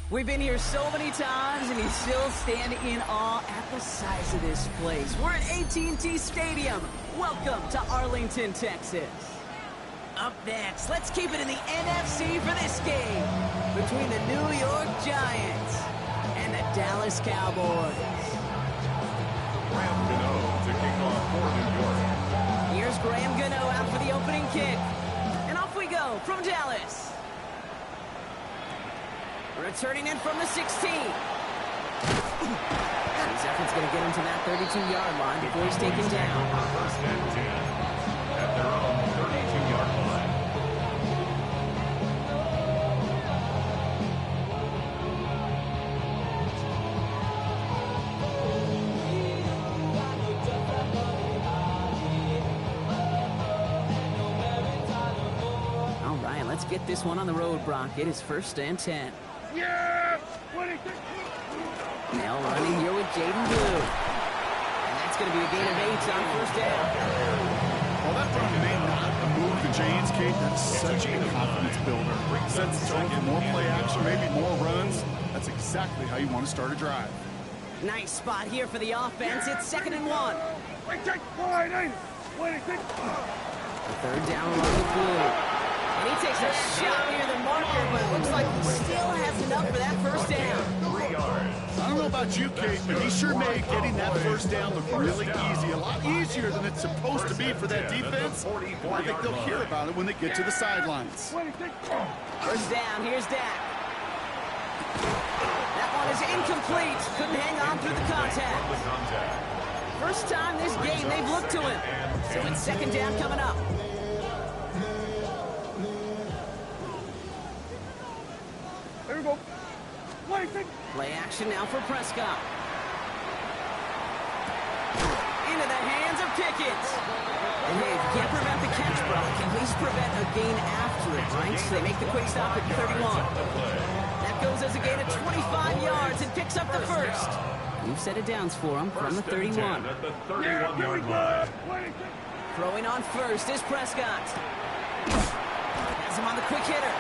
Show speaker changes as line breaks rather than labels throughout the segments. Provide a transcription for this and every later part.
We've been here so many times, and you still stand in awe at the size of this place. We're at AT&T Stadium. Welcome to Arlington, Texas. Up next, let's keep it in the NFC for this game between the New York Giants and the Dallas Cowboys.
Graham Gano to kick off for New York.
Here's Graham Gano out for the opening kick. And off we go from Dallas. Returning in from the 16. His effort's going to get him to that 32-yard line before he's taken down.
First and 10 at their own 32-yard line.
All right, let's get this one on the road, Brock. It is first and 10.
Yes!
Now running here with Jaden Blue. And that's going to be a gain of 8 on first down.
Well, that run may not move the chains, Kate. That's such a confidence builder. Sets the tone for more play action, maybe more runs. That's exactly how you want to start a drive.
Nice spot here for the offense. It's 2nd and 1. The third down run with Blue. And he takes a shot near the marker, but it looks like he still has enough for that first down.
3 yards.
I don't know about you, Kate, but he sure made getting that first down look really easy. A lot easier than it's supposed to be for that defense. I think they'll hear about it when they get to the sidelines.
First down, here's Dak. That one is incomplete. Couldn't hang on through the contact. First time this game they've looked to him. So it's 2nd down coming up.
There we go.
Play action now for Prescott. Into the hands of Pickett. And hey, if you can't prevent the catch, Brock, at least prevent a gain after it, right? So they make the quick stop at 31. That goes as a gain of 25 yards and picks up the first. We've set it downs for him from the 31.
At the 31-yard line.
Throwing on first is Prescott. Has him on the quick hitter.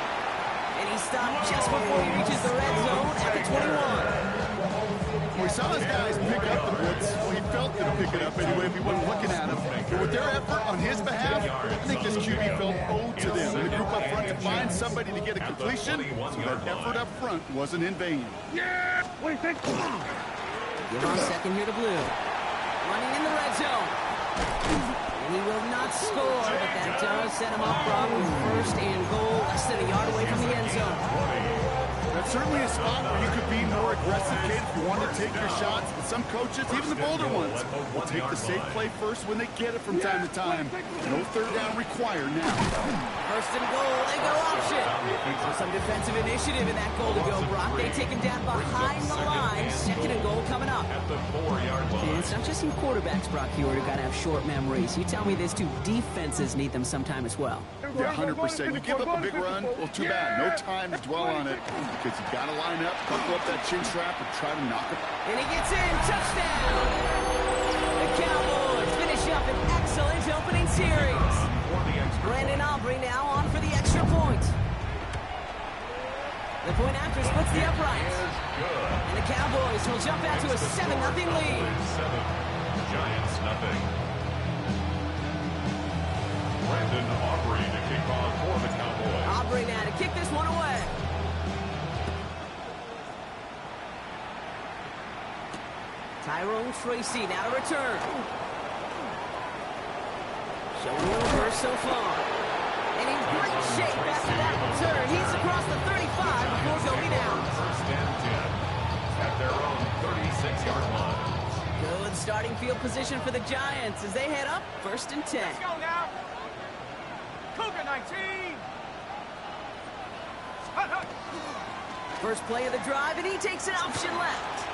And he stopped just before he reaches the red zone at the 21.
We saw his guys pick up the blitz. Well, he felt them pick it up anyway if he wasn't looking at him. But with their effort on his behalf, I think this QB felt owed to them. The group up front to find somebody to get a completion, so that effort up front wasn't in vain.
Yeah! What do you think? Give on second here to Blue. Running in the red zone. And he will not score, but that does set him up wrong with first and goal, less than a yard away from the end zone.
That's certainly a spot where you could be more aggressive, Kate, if you want to take your shots. But some coaches, even the bolder ones, will take the safe play first when they get it from time to time. No third down required now.
First and goal, they go option. Some defensive initiative in that goal to go, Brock. They take him down behind the line. Second and goal coming up.
At the 4-yard line.
And it's not just some quarterbacks, Brock, who got to have short memories. You tell me these two defenses need them sometime as well.
Yeah, 100%. You give up a big run, well, too bad. No time to dwell on it because you got to line up, buckle up that chin strap, and try to knock it.
And he gets in. Touchdown! The Cowboys finish up an excellent opening series. Brandon Aubrey now on for the extra point. The point after splits the uprights. And the Cowboys will jump out to a 7-0 lead.
7, Giants nothing. Brandon Aubrey to kick off for the Cowboys.
Aubrey now to kick this one away. Tyrone Tracy now to return. Showing the reverse so far. And in great shape after that return. He's across the 35 before going down.
First and 10 at their own 36-yard line.
Good starting field position for the Giants as they head up first and 10.
Let's go now. Cougar 19.
First play of the drive, and he takes an option left.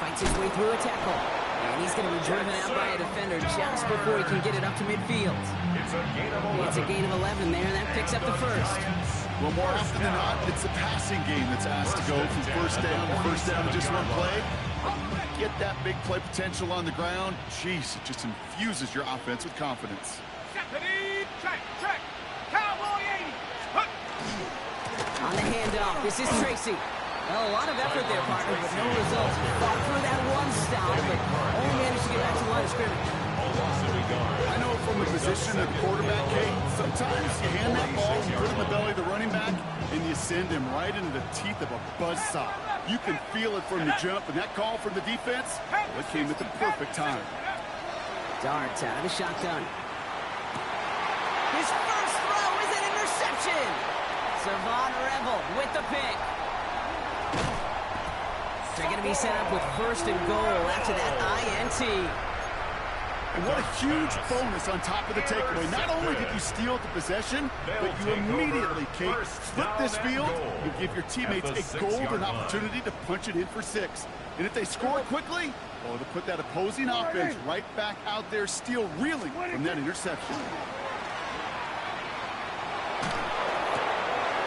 Fights his way through a tackle. And he's going to be driven out by a defender just before he can get it up to midfield.
It's a gain of 11.
It's a gain of 11 there, and that picks up the first.
Well, more often than not, it's the passing game that's asked to go from first down to first down in just one play. Get that big play potential on the ground. Jeez, it just infuses your offense with confidence.
Check. Cowboy 80.
On the handoff, this is Tracy. Well, a lot of effort there, partner, but no results. Fought through that one stop, but only managed to get back to the line of scrimmage.
I know from the position of the quarterback, Kate, sometimes you hand that ball, you put it in the belly of the running back, and you send him right into the teeth of a buzzsaw. You can feel it from the jump, and that call from the defense, well, it came at the perfect time.
Dart out of the shotgun. His first throw is an interception. Savon Revel with the pick. They're going to be set up with first and goal after that INT.
And what a huge bonus on top of the takeaway. Not only did you steal the possession, but you immediately, Kate, flip this field and give your teammates a golden opportunity to punch it in for 6. And if they score quickly, well, it'll put that opposing offense right back out there, still reeling from that interception.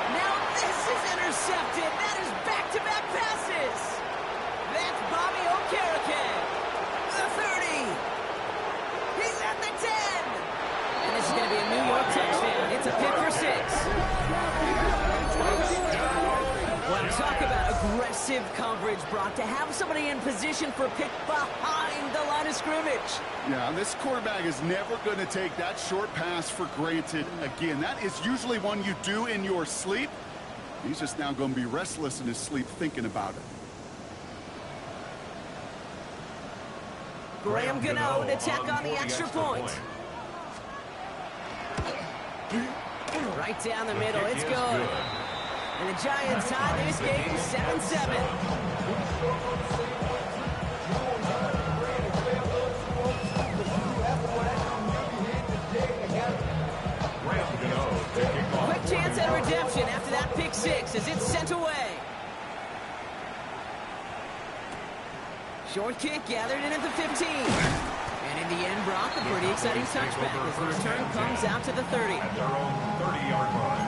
Now this is intercepted. That is back-to-back passes. That's Bobby Okereke. The 30. He's at the 10. And this is going to be a New York touchdown. It's a pick for 6. Well, talk about aggressive coverage, Brock. To have somebody in position for a pick behind the line of scrimmage.
Yeah, this quarterback is never going to take that short pass for granted again. That is usually one you do in your sleep. He's just now going to be restless in his sleep thinking about it.
Graham Gano to tack on the extra point. Right down the middle, it's good. And the Giants tie this game 7-7. Quick chance at redemption after that pick 6 as it's sent away. Short kick gathered in at the 15. And in the end, Brock, a pretty exciting touchback as the return comes out to the 30.
At their own 30-yard line.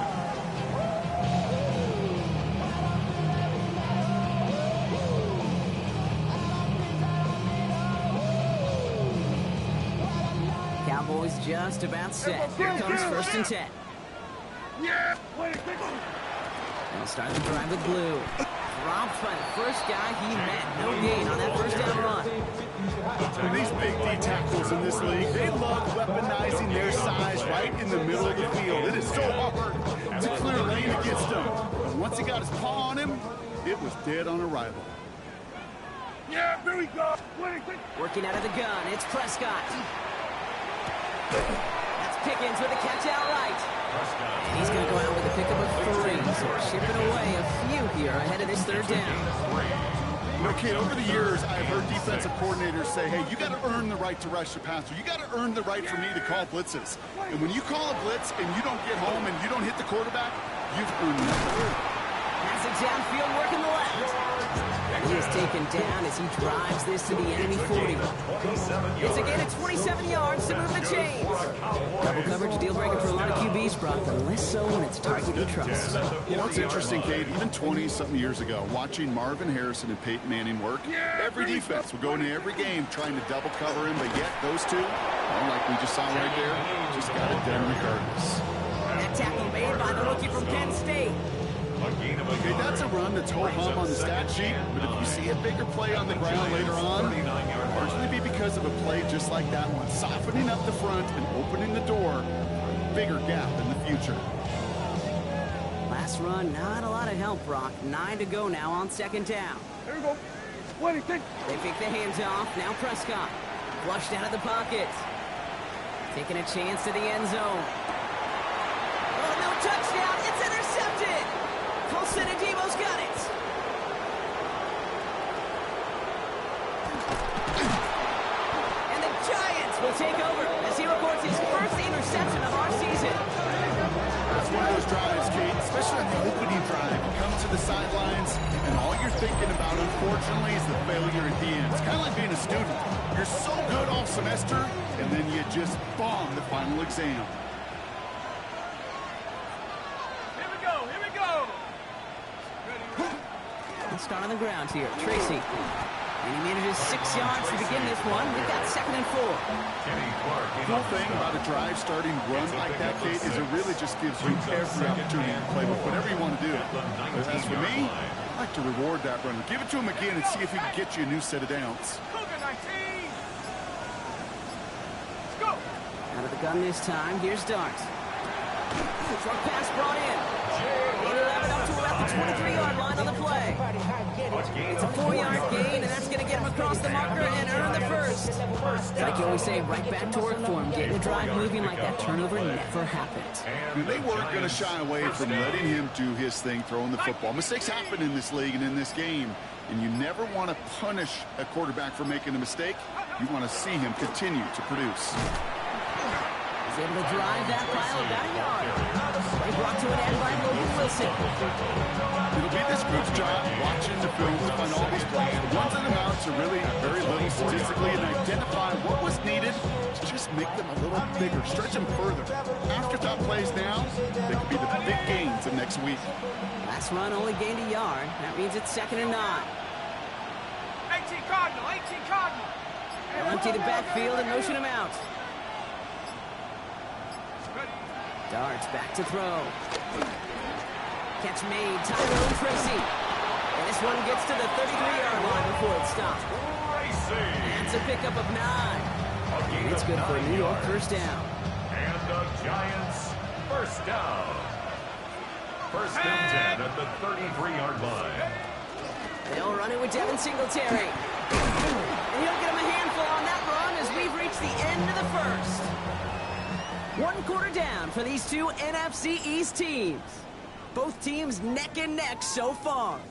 Cowboys just about set. Here comes first and 10.
Yeah.
They'll start the drive with blue. Dropped by the first guy he met. No gain on that first down run.
And these big D tackles in this league, they love weaponizing their size right in the middle of the field. It is so hard to clear lane against them. But once he got his paw on him, it was dead on arrival.
Yeah, here we go.
Working out of the gun, it's Prescott. That's Pickens with a catch out right. And he's going to go out with a pickup of 3. So we're chipping away a few here ahead of this third down.
You know, kid, over the years, I've heard defensive coordinators say, hey, you got to earn the right to rush the passer. You got to earn the right for me to call blitzes. And when you call a blitz and you don't get home and you don't hit the quarterback, you've earned nothing.
That's it downfield, working the left. He is taken down as he drives this to the enemy 40. It's a gain of 27 yards to move the chains. Double coverage, deal breaker for a lot of QBs, Brock, but less so when it's target you trust.
You know, it's interesting, Kate, even 20-something years ago, watching Marvin Harrison and Peyton Manning work, every defense would go into every game trying to double cover him, but yet those two, well, like we just saw right there, just got it done regardless.
That tackle made by the rookie from Penn State.
Okay, that's a run that's ho-hum on the stat sheet, but if you see a bigger play on the ground later on, it'll largely be because of a play just like that one, softening up the front and opening the door, bigger gap in the future.
Last run, not a lot of help, Brock. 9 to go now on second down.
Here we go. What do you think?
They pick the hands off. Now Prescott. Flushed out of the pocket. Taking a chance to the end zone. Oh, no touchdown. It's intercepted. Colson and Devo's got it. And the Giants will take over as he records his first interception of our season.
That's one of those drives, Kate, especially on the opening drive. You come to the sidelines, and all you're thinking about, unfortunately, is the failure at the end. It's kind of like being a student. You're so good all semester, and then you just bomb the final exam.
Here we go. Here we go.
Let's start on the ground here. Tracy. And he manages 6 yards to begin this one. We've got 2nd and 4.
The cool thing about a drive starting run like that, Kate, is it really just gives you every opportunity to play with whatever you want to do. But as for me, I like to reward that runner. Give it to him again and see if he can get you a new set of downs.
Cougar 19. Let's go.
Out of the gun this time. Here's Dart. Short pass brought in. They level up to about the 23-yard line on the play. It's a 4-yard gain, and that's going to get him across the marker and earn the first. Like you always say, right back to work for him. Getting the drive moving like that turnover never happened.
They weren't going to shy away from letting him do his thing, throwing the football. Mistakes happen in this league and in this game, and you never want to punish a quarterback for making a mistake. You want to see him continue to produce.
He's able to drive that pile about a yard. Play brought to an end by Logan Wilson.
It'll be this group's job watching the film to find all these plays. The ones that amount to really very little statistically and identify what was needed to just make them a little bigger, stretch them further. Afterthought plays now, they could be the big gains of next week.
Last run only gained a yard. That means it's 2nd and 9.
18 Cardinal. 18 Cardinal.
They'll empty the backfield and motion him out. Darts back to throw. Catch made, Tyrone Tracy. And this one gets to the 33-yard line before it stops. That's a pickup of 9. And it's good for a New York first down.
And the Giants first down. First and 10 at the 33-yard line.
They'll run it with Devin Singletary. And he'll get him a handful on that run as we've reached the end of the first. 1 quarter down for these two NFC East teams. Both teams neck and neck so far.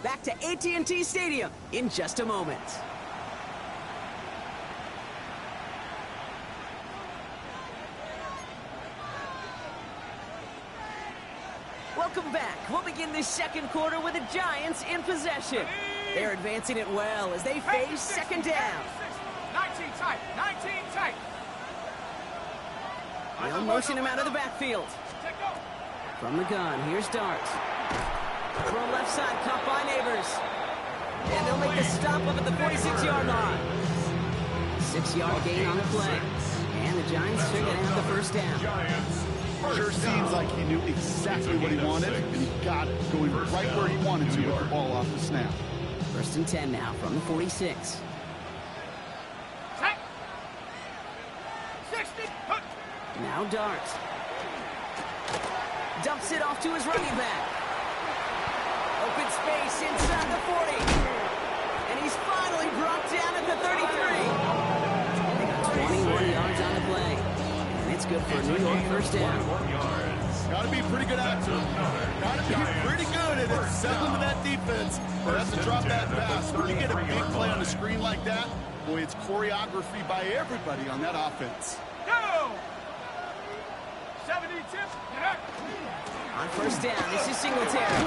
Back to AT&T Stadium in just a moment. Welcome back. We'll begin this second quarter with the Giants in possession. They're advancing it well as they face second down.
19 tight. 19 tight.
They'll motion him out of the backfield. From the gun, here's Dart. Throw left side, caught by Neighbors. And they'll make the stop up at the 46-yard line. 6-yard gain on the play. And the Giants are going to have the first down.
Giants
Sure seems like he knew exactly what he wanted, and he got it, going right where he wanted to with the ball off the snap.
1st and 10 now from the 46. Now Dart. Dumps it off to his running back. Open space inside the 40. And he's finally brought down at the 33. They got 21 yards on the play. And it's good for a New York 1st down.
Got to be pretty good at it. Got to be pretty good at it. Settling to that defense. But have to drop that pass. When you get a big play on the screen like that, boy, it's choreography by everybody on that offense.
Go! 70 tip.
On 1st down, this is Singletary.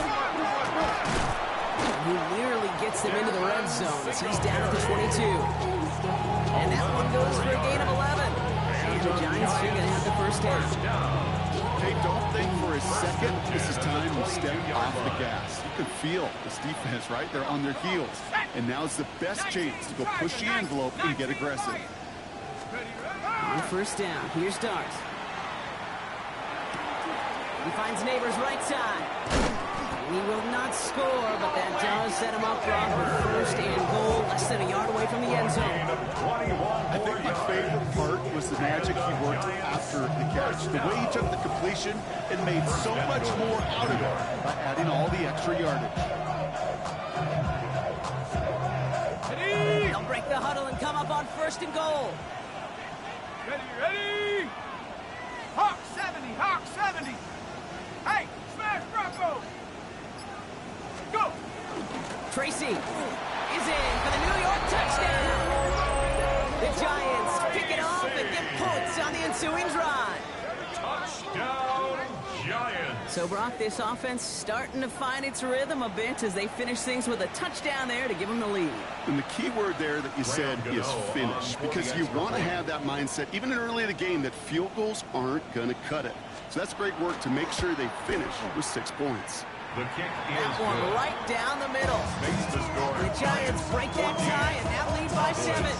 Who nearly gets them into the red zone as he's down at the 22. And that one goes for a gain of 11. And the Giants are going to have the 1st down.
Hey, don't think for a second this is time to step off the gas. You can feel this defense, right? They're on their heels. And now's the best chance to go push the envelope and get aggressive.
On 1st down, here's Dart. He finds Neighbors right side. He will not score, but that does set him up wrong for 1st and goal, less than a yard away from the end zone.
I think my favorite part was the magic he worked after the catch. The way he took the completion and made so much more out of it by adding all the extra yardage.
They'll break the huddle and come up on 1st and goal.
Ready? Hawk 70, Hawk 70. Hey, smash Bronco. Go.
Tracy is in for the New York touchdown. The Giants pick it off and get points on the ensuing drive.
Touchdown, Giants.
So, Brock, this offense starting to find its rhythm a bit as they finish things with a touchdown there to give them the lead.
And the key word there that you said is finish, because you want to have that mindset, even early in the game, that field goals aren't going to cut it. So that's great work to make sure they finish with 6 points.
The kick is
That one
good.
right down the middle.
Makes the score.
The Giants break that tie and now lead by 7.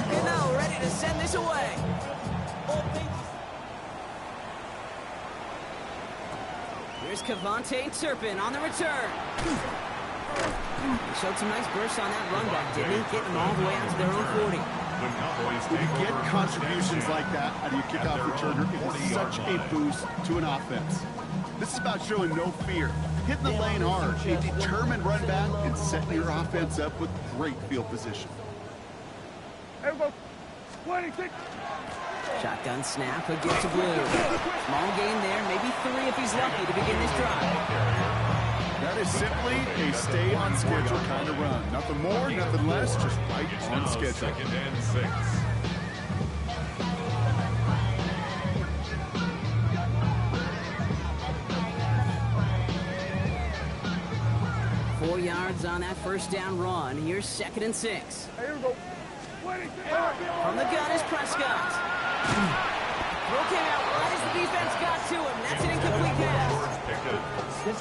Gano ready to send this away. Here's Kevontae Turpin on the return. He showed some nice bursts on that run back, didn't he? Getting them all the way out to their own 40.
When you get contributions like that out of your kickoff returner, it is such a boost to an offense. This is about showing no fear, hitting the lane hard, a determined run back, and setting your offense up with great field position.
Everybody, 26.
Shotgun snap against Blue. Small gain there, maybe 3 if he's lucky to begin this drive.
That is simply a stay on schedule kind of run. Nothing more, nothing less, just right on schedule.
2nd and 6.
4 yards on that 1st down run. Here's 2nd and 6.
Here we go. 26.
From the gun is Prescott. Throw came out right as the defense got to him. That's an incomplete pass.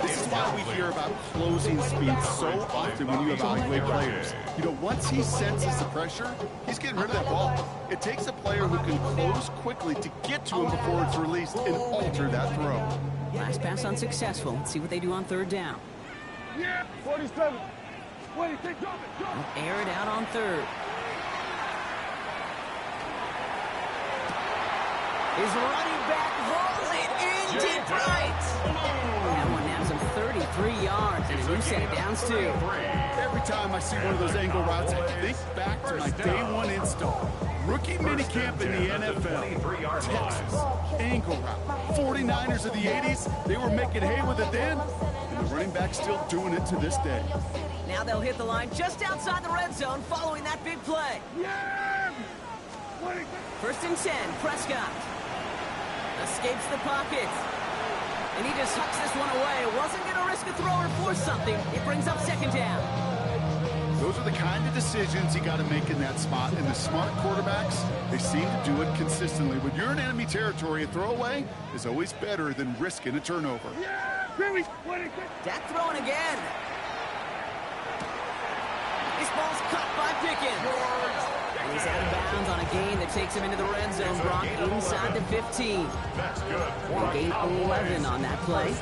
This is why we hear about closing speed so often when you evaluate players. You know, once he senses the pressure, he's getting rid of that ball. It takes a player who can close quickly to get to him before it's released and alter that throw.
Last pass unsuccessful. Let's see what they do on 3rd down.
Yeah, 47. 26.
They'll air it out on 3rd. His running back rolls it in deep right. That one has him 33 yards and a new set of downs too.
Every time I see one of those angle routes, I think back to my day 1 install. Rookie minicamp in the NFL. Texas, angle route. 49ers of the 80s, they were making hay with it then, and the running back's still doing it to this day.
Now they'll hit the line just outside the red zone following that big play.
Yeah!
1st and 10, Prescott. Escapes the pocket. And he just hucks this one away. Wasn't going to risk a throw or force something. It brings up 2nd down.
Those are the kind of decisions you got to make in that spot. And the smart quarterbacks, they seem to do it consistently. When you're in enemy territory, a throwaway is always better than risking a turnover.
Dak throwing again. This ball's caught by Pickens. And he's out of bounds on a gain that takes him into the red zone, Brock, inside the 15.
That's good.
And gain 11 on that play.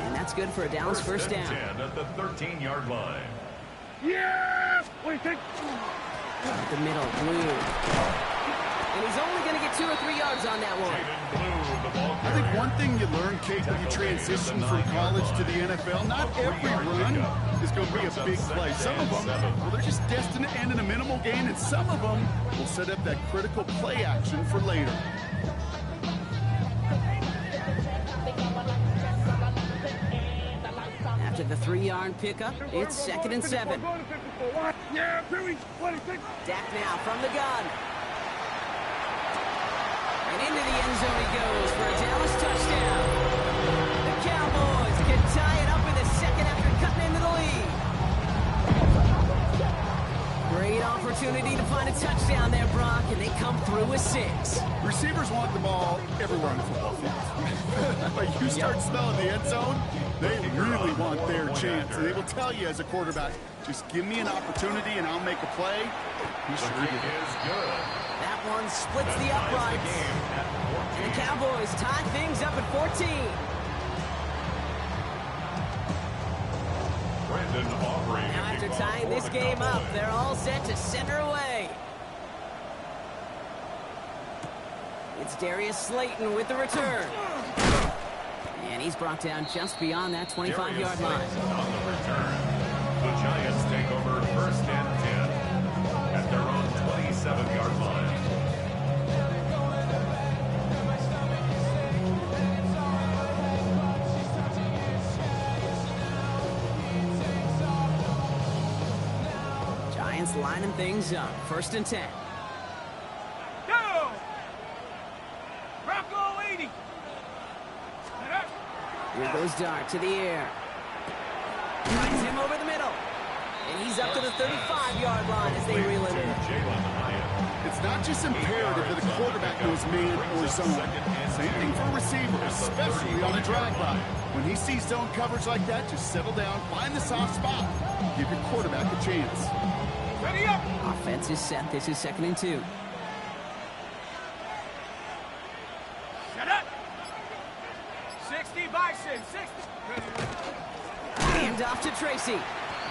And that's good for a Dallas first down.
10 at the 13-yard line.
Yes! What do you think?
At the middle, Blue. And he's only going to get 2 or 3 yards on that one.
I think one thing you learn, Kate, when you transition from college to the NFL, not every run is going to be a big play. Some of them, well, they're just destined to end in a minimal gain, and some of them will set up that critical play action for later.
After the 3-yard pickup, it's 2nd and 7. Dak now from the gun. And into the end zone he goes for a Dallas touchdown. The Cowboys can tie it up in the second after cutting into the lead. Great opportunity to find a touchdown there, Brock, and they come through with 6.
Receivers want the ball everywhere on the football field. But you start smelling the end zone, they really want their chance. And they will tell you as a quarterback, just give me an opportunity and I'll make a play. He sure did.
That one splits the uprights. And the Cowboys tie things up at 14. Now after tying this game up, they're all set to center away. It's Darius Slayton with the return. And he's brought down just beyond that 25-yard line.
On the return, the Giants take over 1st and 10 at their own 27-yard line.
Giants lining things up. 1st and 10.
Go! Bronco 80.
Here goes Dart to the air. Finds him over the middle. And he's up to the 35-yard line as they reel it in.
It's not just imperative that the quarterback knows man or zone. Same thing for a receiver, especially on a drag route. When he sees zone coverage like that, just settle down, find the soft spot, give your quarterback a chance.
Ready up!
Offense is set. This is 2nd and 2.
Shut up! 60 Bison, 60.
Hand off to Tracy.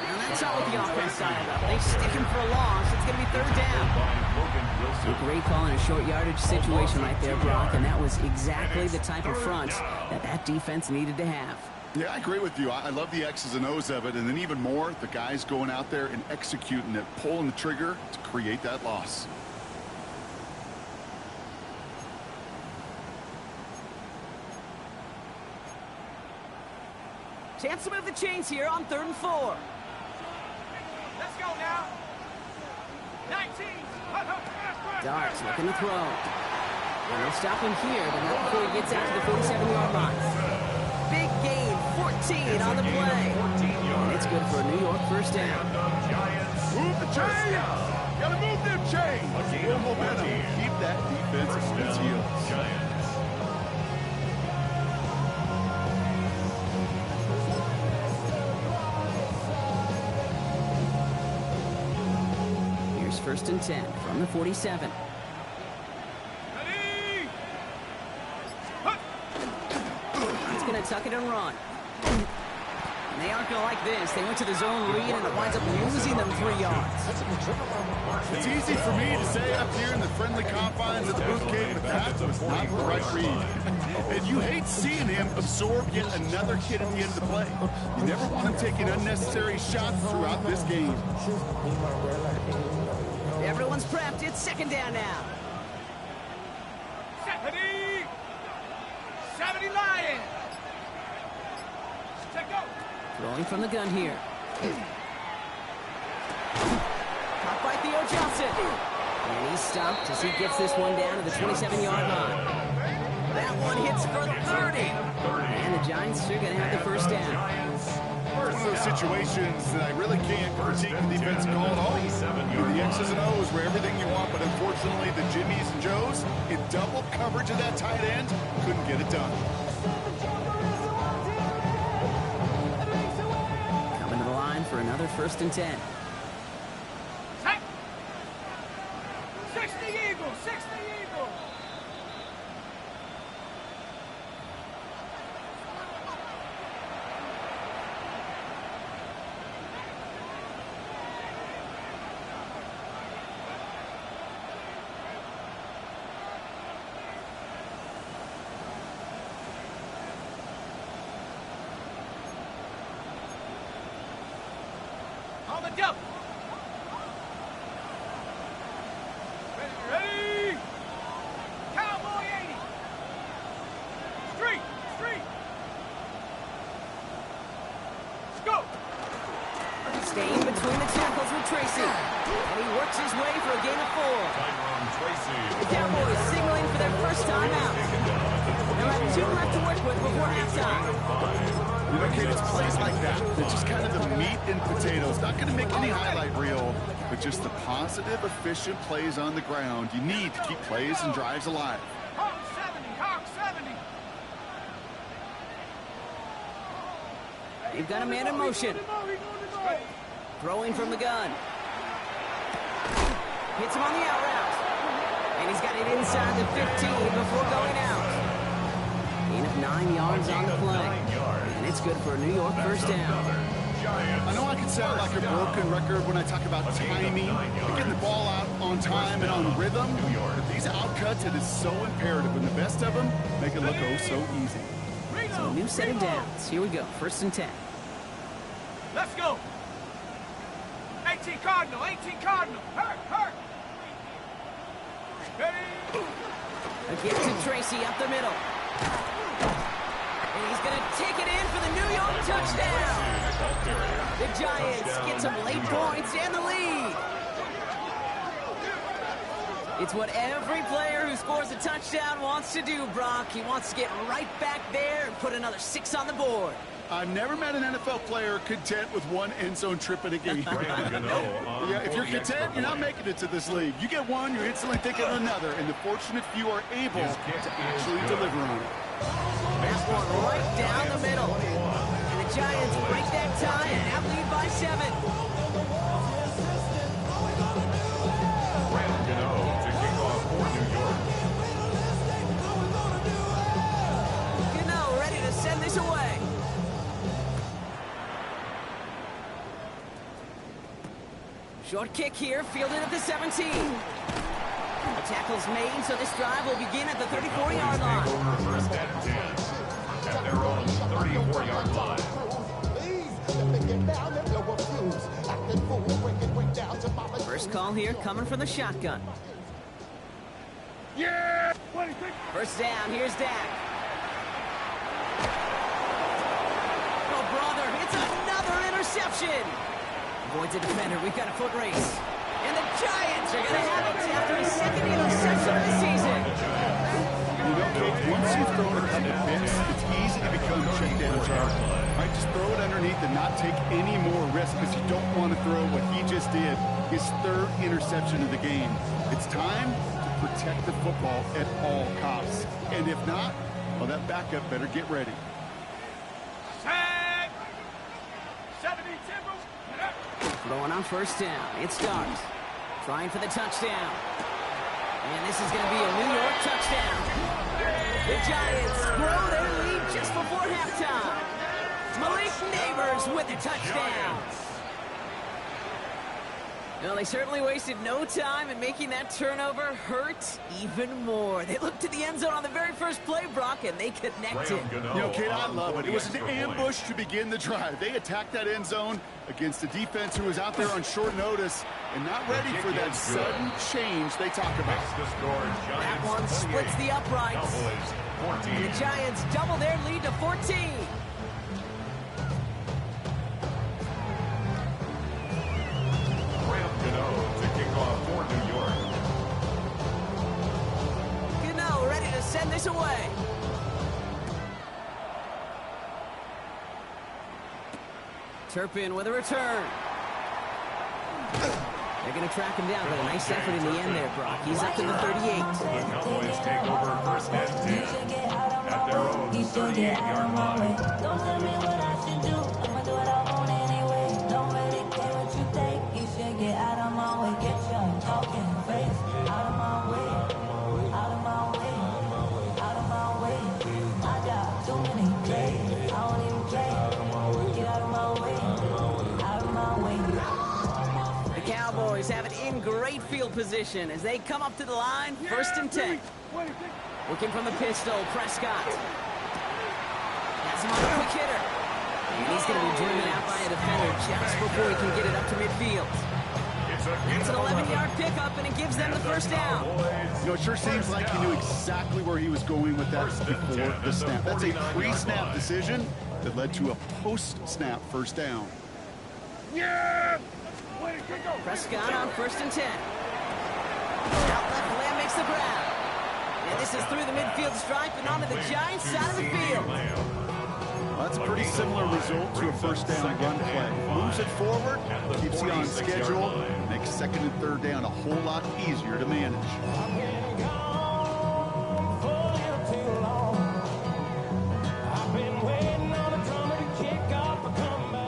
And that's all with the offense dialed up. They stick him for a loss. It's going to be 3rd down. A great call in a short yardage situation right there, Brock, and that was exactly the type of front that defense needed to have.
Yeah, I agree with you. I love the X's and O's of it, and then even more, the guys going out there and executing it, pulling the trigger to create that loss.
Chance to move the chains here on 3rd and 4.
Let's go now. 19.
Darts looking to throw. And they'll stop him here, but not before he gets out to the 47-yard line. Big gain, 14 on the play. And it's good for a New York first down.
Move the chains! Gotta move them chains! Full momentum. Keep that defense on its heels.
Here's 1st and 10 from the 47.
Ready!
He's going to tuck it and run. And they aren't going to like this. They went to the zone read, and it winds up losing them 3 yards.
It's easy for me to say up here in the friendly confines of the boot cave, but that was not the right read. And you hate seeing him absorb yet another hit at the end of the play. You never want him taking unnecessary shots throughout this game.
Everyone's prepped. It's 2nd down now.
70 Lions. Check go.
Throwing from the gun here. Caught by Theo Johnson. And he's stopped as he gets this one down to the 27-yard line. That one hits for 30. And the Giants are going to have the first down.
It's one of those situations that I really can't critique the defense call at all. The X's and O's were everything you want, but unfortunately the Jimmies and Joes, in double coverage of that tight end, couldn't get it done.
Coming to the line for another 1st and 10.
Set. 60 Eagles, 60 Eagles. On the double. Ready? Cowboy 80. Street. Scope.
Staying between the tackles with Tracy. And he works his way for a gain of 4. The Cowboys signaling for their first time out. They'll have 2 left to work with before halftime.
You know, kid, it's plays like that. They're just kind of the meat and potatoes. Not going to make any highlight reel, but just the positive, efficient plays on the ground. You need to keep plays and drives alive.
Hawk 70.
They've got a man in motion. Throwing from the gun. Hits him on the out route. And he's got it inside the 15 before going out. Gain of 9 yards on the play. And it's good for a New York first down.
I know I can sound like a broken record when I talk about timing, getting the ball out on time and on rhythm, but these outcuts, it is so imperative, and the best of them make it look oh so easy.
So a new set of downs. Here we go, 1st and 10.
Let's go. 18 Cardinal. Hurt. Ready?
Again to Tracy up the middle. And he's going to take it in for the New York touchdown. The Giants get some late points and the lead. It's what every player who scores a touchdown wants to do, Brock. He wants to get right back there and put another 6 on the board.
I've never met an NFL player content with 1 end zone trip in a game. Yeah, if you're content, you're not making it to this league. You get 1, you're instantly thinking of another, and the fortunate few are able to actually deliver on it.
That one right down the middle. And the Giants break that tie and now lead by 7.
To kick off for New York.
Gano ready to send this away. Short kick here, fielded at the 17. The tackle's made, so this drive will begin at the 34-yard line.
First and 10 at their own 34-yard line.
First call here coming from the shotgun.
Yeah!
First down, here's Dak. Oh, brother, it's another interception. Avoids a defender, we've got a foot race. And the Giants are going to have it after his 2nd interception of the season.
You know, Kate, once you've thrown a couple picks, it's easy to become check down charge. Right, just throw it underneath and not take any more risk because you don't want to throw what he just did, his 3rd interception of the game. It's time to protect the football at all costs. And if not, well, that backup better get ready.
Set. 70 Timber.
Going on first down, it starts. Trying for the touchdown. And this is going to be a New York touchdown. The Giants grow their lead just before halftime. Malik Neighbors with the touchdown. Well, they certainly wasted no time in making that turnover hurt even more. They looked to the end zone on the very first play, Brock, and they connected.
You know, Kate, I love it. It was an ambush to begin the drive. They attacked that end zone against a defense who was out there on short notice and not ready for that sudden change they talk about.
That one splits the uprights. And the Giants double their lead to 14. Gano ready to send this away. Turpin with a return. They're going to track him down, but a nice effort in the end there, Brock. He's up to the 38.
The Cowboys take over first and 10 at their own 38-yard line.
Don't tell me what I should do. I'ma do what I want anyway. Don't really care what you think. You should get out of my way. Get your talking face out of my way. Out of my way. Out of my way. I got too many plays. I don't even play. Get out of my way. Out of my way.
The Cowboys have it in great field position as they come up to the line, first and 10. Looking from the pistol, Prescott. Has him on a quick hitter. And he's going to be driven out by a defender just before he can get it up to midfield. That's an 11-yard pickup, and it gives them the first down.
You know, it sure seems like he knew exactly where he was going with that before the snap. That's a pre-snap decision that led to a post-snap first down.
Yeah!
Prescott on first and 10. Out left, Lamb makes the grab. And this is through the midfield stripe and onto the Giants side of the field.
Well, that's a pretty similar result to a first down run play. Moves it forward, keeps you on schedule, makes second and third down a whole lot easier to manage.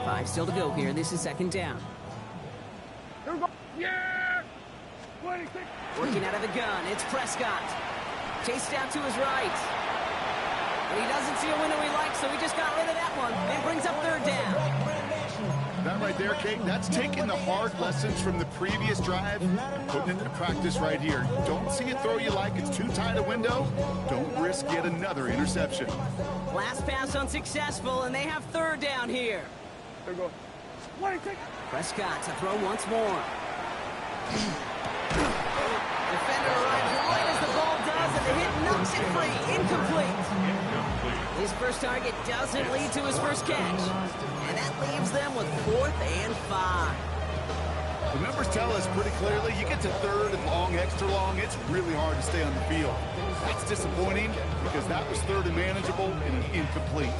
5 still to go here. This is second down.
Here we go. Yeah! 26.
Working out of the gun, it's Prescott. Chased out to his right. And he doesn't see a window he likes, so he just got rid of that one. And brings up third down.
That right there, Kate, that's taking the hard lessons from the previous drive and putting it into practice right here. You don't see a throw you like, it's too tight a window. Don't risk yet another interception.
Last pass unsuccessful, and they have third down here.
Here we go. 26.
Prescott to throw once more. Defender arrives right as the ball does, and the hit knocks it free. Incomplete. His first target doesn't lead to his first catch. And that leaves them with 4th and 5.
The numbers tell us pretty clearly, you get to third and long, extra long, it's really hard to stay on the field. That's disappointing because that was third and manageable and an incomplete.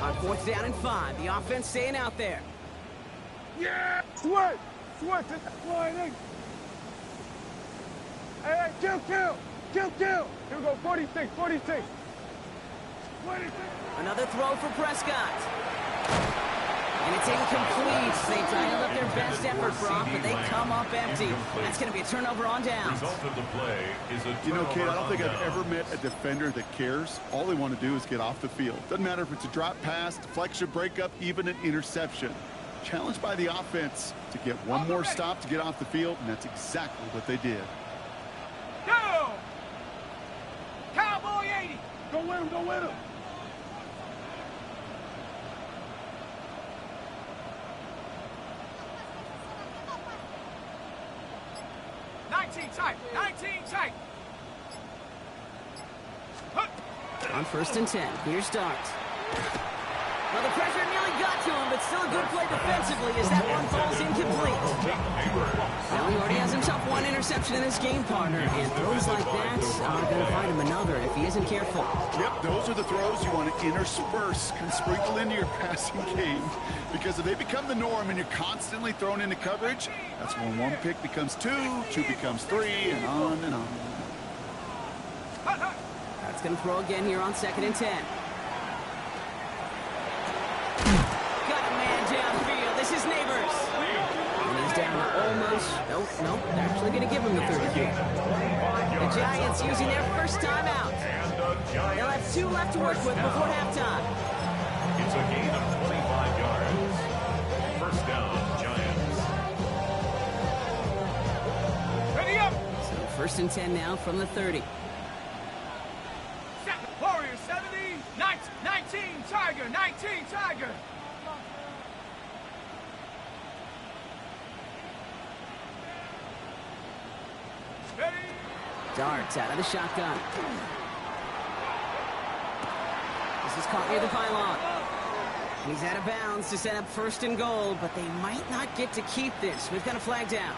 On 4th down and 5, the offense staying out there.
Yeah! Sweat! Sweat! Sliding! Hey, kill! Here we go, 46. 26.
Another throw for Prescott. And it's incomplete. They dialed up their best effort, Brock, but they come up empty. That's going to be a turnover on downs.
Result of the play is a
You know, Kate, I don't think I've
turnover
ever met a defender that cares. All they want to do is get off the field. Doesn't matter if it's a drop pass, deflection, breakup, even an interception. Challenged by the offense to get one more stop to get off the field, and that's exactly what they did.
Go! Cowboy 80! Go with him! Tight!
On 1st and 10, here's Dart. Well, the pressure nearly got to him, but still a good play defensively as that one falls incomplete. Now he already has himself one interception in his game, partner, and throws like that are going to find him another if he isn't careful.
Yep, those are the throws you want to intersperse and sprinkle into your passing game, because if they become the norm and you're constantly thrown into coverage, that's when one pick becomes two becomes three, and on and on.
That's going to throw again here on 2nd and 10. Got a man downfield. This is Neighbors. And he's down to almost... Nope. They're actually going to give him the 33. The Giants using their first timeout. They'll have 2 left to work with before halftime.
It's a gain of 25 yards. First down, Giants.
Ready up!
So 1st and 10 now from the 30.
Warrior 70, 19 Tiger, 19 Tiger. Ready?
Darts out of the shotgun. This is caught near the pylon. And he's out of bounds to set up 1st and goal, but they might not get to keep this. We've got a flag down.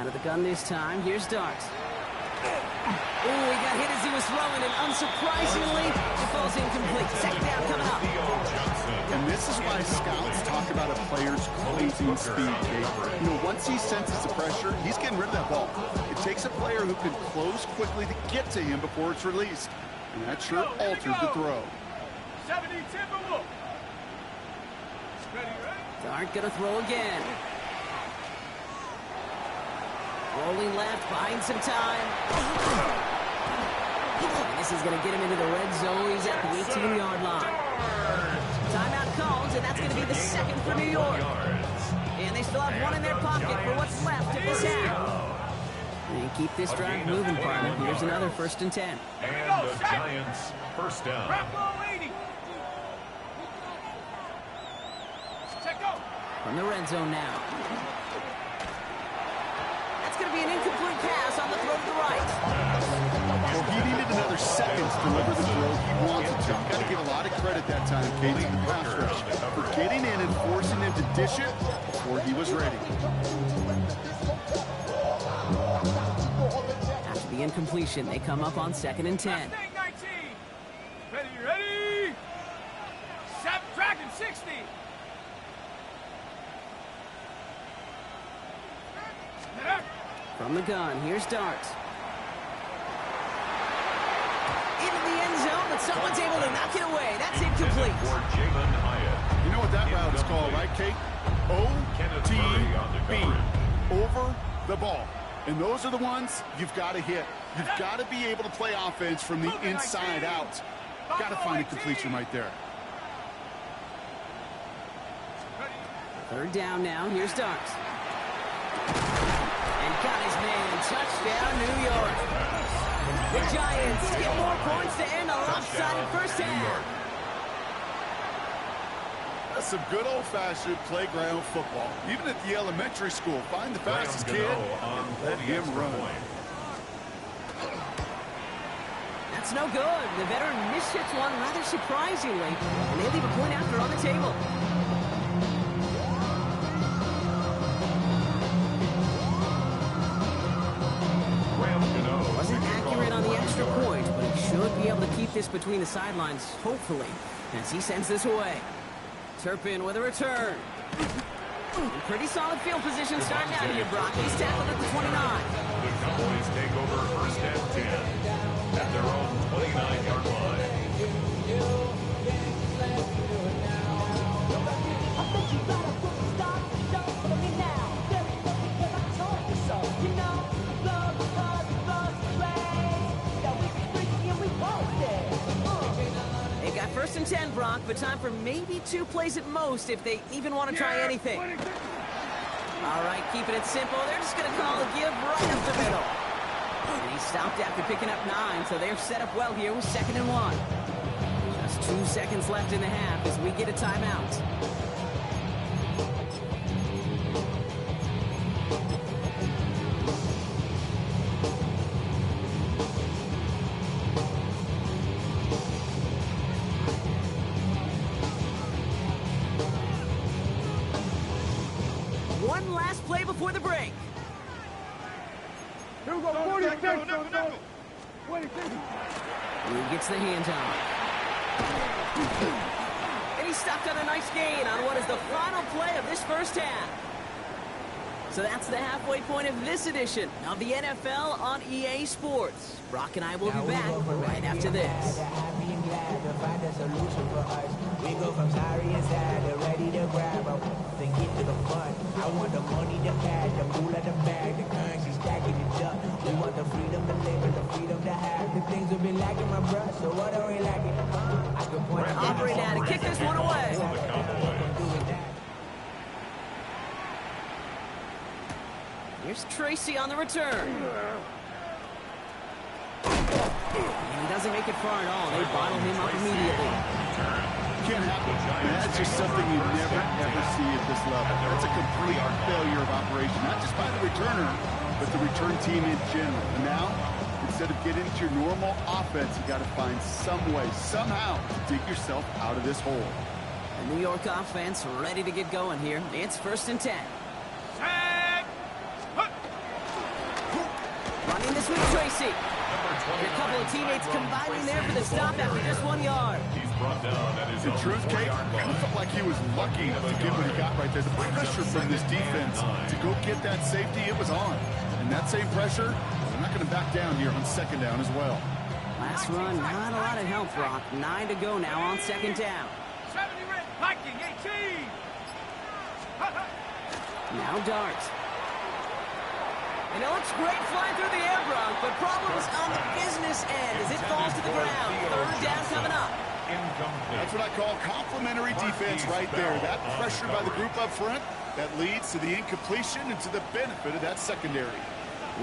Out of the gun this time. Here's Darts. Oh, he got hit as he was throwing, and unsurprisingly, it falls incomplete. Second down coming up.
And this is why scouts talk about a player's closing speed, Kate. You know, once he senses the pressure, he's getting rid of that ball. It takes a player who can close quickly to get to him before it's released. And that sure altered the throw.
70 Timberwolves. Ready?
Dart gonna throw again. Rolling left, buying some time. And this is going to get him into the red zone. He's at the 18-yard line. Timeout calls, and that's going to be the second for New York. And they still have one in their pocket for what's left of this half. And keep this drive moving, partner. Here's another 1st and 10.
And the Giants first down.
From the red zone now. That's going to be an incomplete pass on the throw to the right.
Well, he needed another second to deliver the throw he wanted to. You've got to give a lot of credit that time, Katie, to the pass rush for getting in and forcing him to dish it before he was ready.
After the incompletion, they come up on 2nd and 10.
19. Ready? Dragon 60.
From the gun, here's Darts. Into the end zone, but someone's able to knock it away. That's incomplete.
You know what that route is called, right, Kate? OTB, over the ball. And those are the ones you've got to hit. You've got to be able to play offense from the inside out. Got to find a completion right there.
3rd down now, here's Darts. And got his man. Touchdown, New York. The Giants get more points to end a lopsided first half.
That's some good old-fashioned playground football. Even at the elementary school, find the fastest kid and let him run.
That's no good. The veteran mishits one rather surprisingly, and they leave a point after on the table. Wasn't accurate on the extra point, but he should be able to keep this between the sidelines, hopefully, as he sends this away. Turpin with a return. Pretty solid field position starting out here, Brock. He's tackled at the 29.
The Cowboys take over 1st and 10 at their own 29-yard line.
They've got 1st and 10, Brock, but time for maybe 2 plays at most if they even want to try anything. All right, keeping it simple. They're just going to call a give right up the middle. And he stopped after picking up 9, so they're set up well here with 2nd and 1. Just 2 seconds left in the half as we get a timeout. One last play before the break.
Here we go, 46.
He gets the hands on. And he stopped on a nice gain on what is the final play of this first half. So that's the halfway point of this edition of the NFL on EA Sports. Brock and I will be back right after this.
We go from sorry and sad to ready to grab up and get to the fun. I want the money, the cash, the moolah, the bag, the currency stacking it up. We want the freedom to live and the freedom to have. The things we've been lacking, my bruh, so what are we lacking? I can point out.
Aubrey now to kick this one away. Here's Tracy on the return. And he doesn't make it far at all. They bottle him up immediately.
Can't happen. That's just something you never, ever see at this level. That's a complete failure of operation, not just by the returner, but the return team in general. And now, instead of getting into your normal offense, you got to find some way, somehow, to dig yourself out of this hole.
The New York offense ready to get going here. It's 1st and 10. this with Tracy. And a couple of teammates combining there for the stop after just 1 yard.
He's brought down at his
In
own
truth, Kate, it felt like he was lucky to get what he got right there. The pressure from this defense to go get that safety, it was on. And that same pressure, they're not going to back down here on second down as well.
Last run, not a lot of help, Brock. 9 to go now on second down.
70 red, Viking, 18.
Now Dart. And it looks great flying through the air, Brock, but problems on the business end as it falls to the ground. Third down coming up.
That's what I call complimentary defense right there. That pressure by the group up front, that leads to the incompletion and to the benefit of that secondary.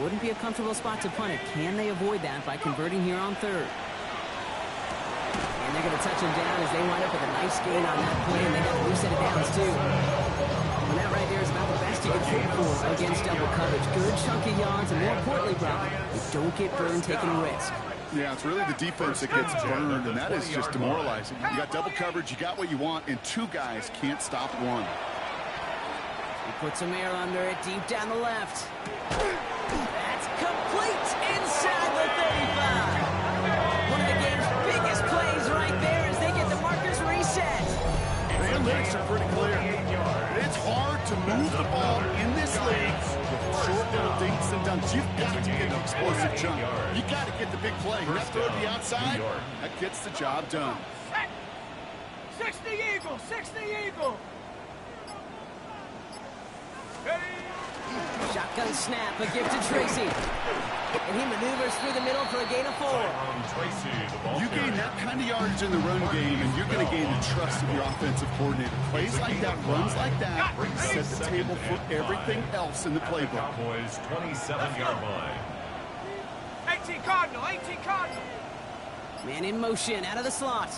Wouldn't be a comfortable spot to punt it. Can they avoid that by converting here on third? And they're going to touch him down as they wind up with a nice gain on that play, and they got a new set of downs, too. And that right there is about the best you can hope for against double coverage. Good chunky yards, and more importantly, Brock, you don't get burned taking a risk.
Yeah, it's really the defense that gets burned, and that is just demoralizing. You got double coverage, you got what you want, and two guys can't stop one.
He puts some air under it, deep down the left. That's complete inside the 35. One of the game's biggest plays right there as they get the markers reset.
The analytics are pretty clear. It's hard to move the ball in this league with short little dinks and dunks. You've got to get an explosive jump. You got to get the big play. And that throw to the outside, that gets the job done.
60 Eagle, 60 Eagle.
Shotgun snap, a gift to Tracy. And he maneuvers through the middle for a gain of 4.
You gain that kind of yardage in the run game, and you're going to gain the trust of your offensive coordinator. Plays like that, runs like that, set the table for everything else in the playbook.
Cowboys 27-yard line.
18 Cardinal, 18 Cardinal.
Man in motion, out of the slot.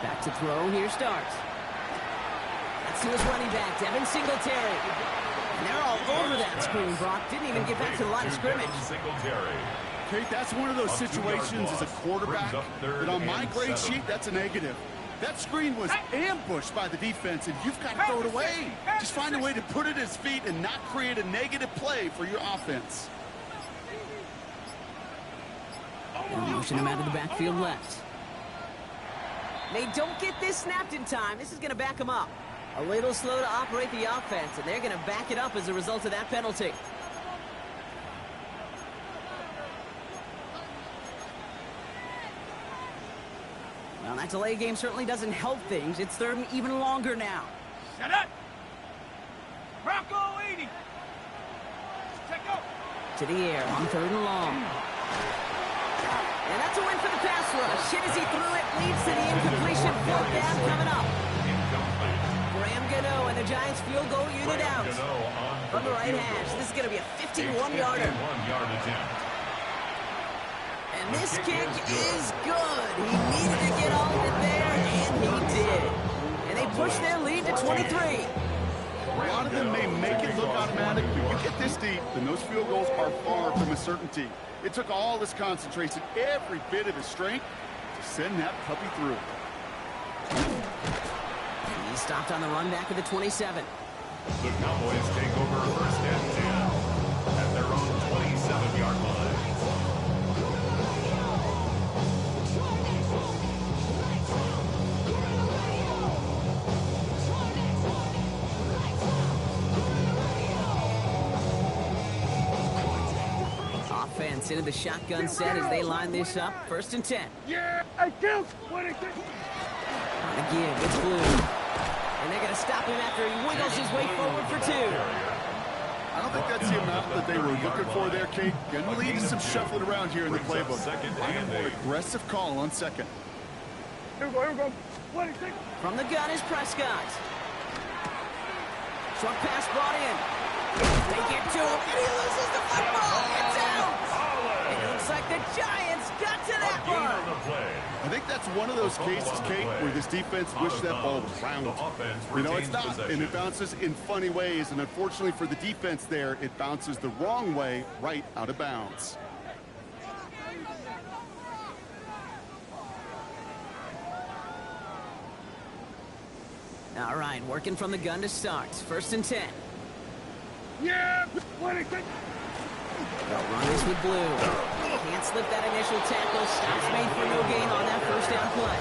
Back to throw, here starts. That's to his running back, Devin Singletary. And they're all over that screen, Brock. Didn't even get back to the line of scrimmage.
Kate, that's one of those situations as a quarterback that on my grade sheet, that's a negative. That screen was ambushed by the defense, and you've got to throw it away. Just find a way to put it at his feet and not create a negative play for your offense.
And motion him out of the backfield left. They don't get this snapped in time. This is going to back them up. A little slow to operate the offense, and they're going to back it up as a result of that penalty. Well, that delay game certainly doesn't help things. It's third and even longer now.
Shut up. Bronco 80. Check out.
To the air on third and long. And that's a win for the pass rush. Hit as he threw it, leads to the incompletion. Fourth down coming up. Graham Gano and the Giants field goal unit out. From the right hash, this is going to be a 51-yarder. And this kick is good. He needed to get all of it there, and he did. And they push their lead to 23.
A lot of them may make it look automatic, but you get this deep, and those field goals are far from a certainty. It took all his concentration, every bit of his strength, to send that puppy through.
He stopped on the run back of the 27.
The Cowboys take over first and 10 at their own 27-yard line.
Offense into the shotgun set as they line this up. First and 10.
Yeah, I do. What is it?
Again, it's blue. And they're going to stop him after he wiggles his way forward for 2.
I don't think that's the amount that they were looking for there, Kate. Going to lead to some shuffling around here in the playbook. I want an aggressive call on second.
Here we go, here we go. What is it?
From the gun is Prescott. Short pass brought in. They get to him, and he loses the football. It's out. It looks like the Giants got to that one.
I think that's one of those cases, Kate, where this defense wished that ball was round. You know, it's not, and it bounces in funny ways, and unfortunately for the defense there, it bounces the wrong way right out of bounds.
All right, working from the gun to start. First and 10.
Yeah, what is it?
They'll run this with blue. Can't slip that initial tackle. Stops made for no gain on that first down play.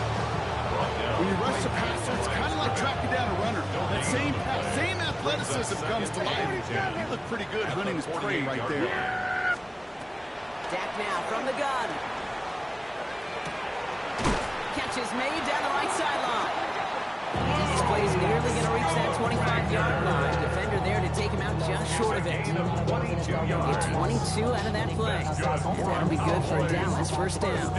When you rush the passer, it's kind of like tracking down a runner. That same pass, same athleticism comes to life. He looked pretty good hunting his prey right there.
Dak now from the gun. Catch is made down the right sideline. This play is nearly going to reach that 25-yard line. Defender there to take him out just short of it. Get 22 out of that play. And that'll be good for a Dallas first down.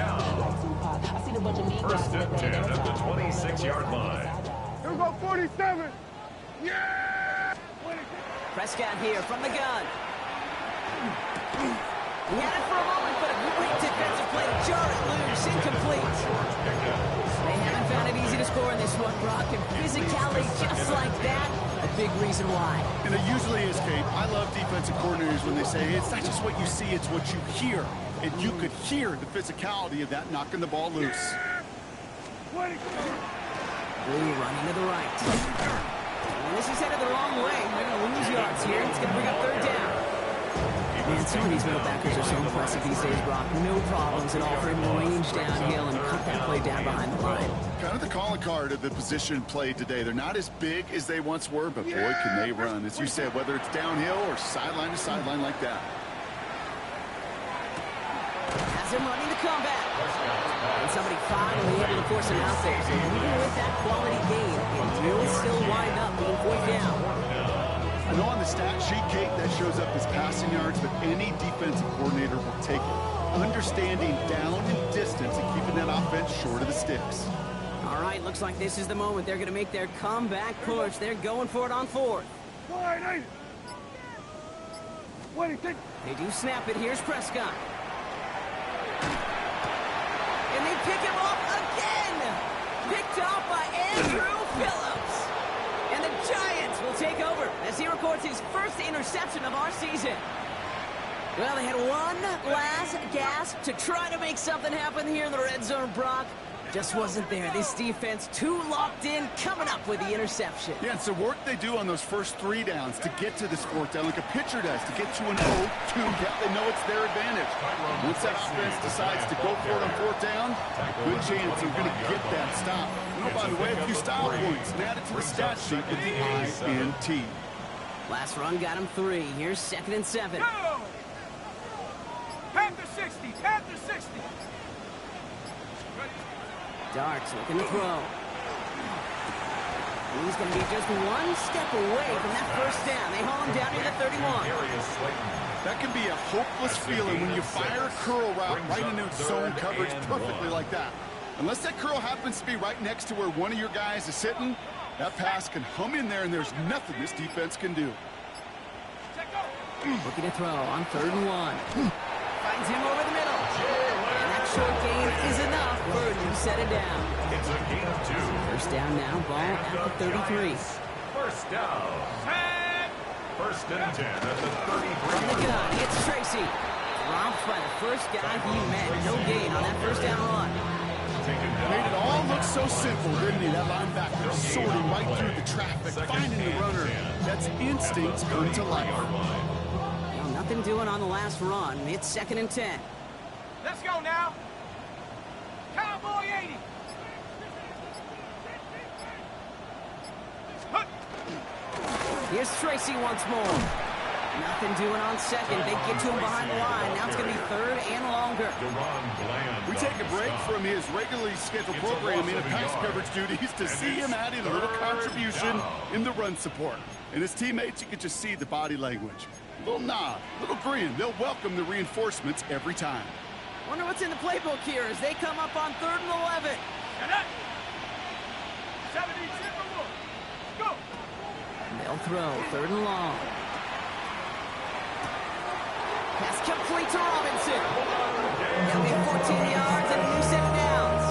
First and 10 at the 26-yard line.
Here we go, 47. Yeah!
Prescott here from the gun. He had it for a moment, but a great defensive play to jar it loose. Incomplete. They haven't found it easy to score in this one, Brock. And physicality just like that, a big reason why.
And it usually is, Kate. I love defensive coordinators when they say it's not just what you see, it's what you hear. And you could hear the physicality of that knocking the ball loose.
Blue running to the right. And this is headed the wrong way. They're going to lose yards here. It's going to bring up third down. Man, some of these middle backers are so impressive these days, Brock. No problems at all for him to range downhill and cut that play down behind the line.
Kind of the calling card of the position played today. They're not as big as they once were, but boy, can they run. As you said, whether it's downhill or sideline to sideline like that.
Has him running the comeback. And somebody finally able to force him out there. So even with that quality gain, it will still wind up being fourth down.
I know on the stat sheet, Kate, that shows up as passing yards, but any defensive coordinator will take it. Understanding down and distance and keeping that offense short of the sticks.
All right, looks like this is the moment they're going to make their comeback push. They're going for it on fourth. They do snap it. Here's Prescott. And they pick him up again. Picked off by Andrew Phillips. And the Giants will take over as he records his first interception of our season. Well, they had one last gasp to try to make something happen here in the red zone, Brock. Just wasn't there. This defense too locked in, coming up with the interception.
Yeah, it's the work they do on those first 3 downs to get to this fourth down, like a pitcher does, to get to an 0-2. Yeah, they know it's their advantage. Once that offense decides to go for it on fourth down, good chance they're going to get that stop. You know, by the way, a few style points and add it to the stat sheet with the INT.
Last run got him 3. Here's 2nd and 7.
Go! Panther 60, Panther 60.
Darks looking to throw. He's going to be just one step away from that first down. They haul him down near the 31.
That can be a hopeless feeling when you fire a curl route right into zone coverage perfectly like that. Unless that curl happens to be right next to where one of your guys is sitting, that pass can hum in there and there's nothing this defense can do.
Looking to throw on 3rd and 1. Finds him over the middle. And that short gain is enough for a new set of down.
It's a gain of 2.
First down now, ball at the 33.
First down. First and 10 at the 33.
From the gun, it's Tracy. Dropped by the first guy he met. No gain on that first down run.
Made it all look so simple, didn't he? That linebacker sorting right through the traffic, finding the runner. That's instincts come to life.
Well, nothing doing on the last run. It's 2nd and 10.
Let's go now. Cowboy 80.
Here's Tracy once more. Nothing doing on 2nd. They get to him behind the line. Now it's going to be 3rd and longer.
We take a break from his regularly scheduled programming and pass coverage duties to see him add in a little contribution in the run support. And his teammates, you can just see the body language. A little nod, a little grin. They'll welcome the reinforcements every time.
Wonder what's in the playbook here as they come up on 3rd and 11.
70, go!
They'll throw 3rd and long. Pass complete to Robinson. That'll be 14 yards and a new set of downs.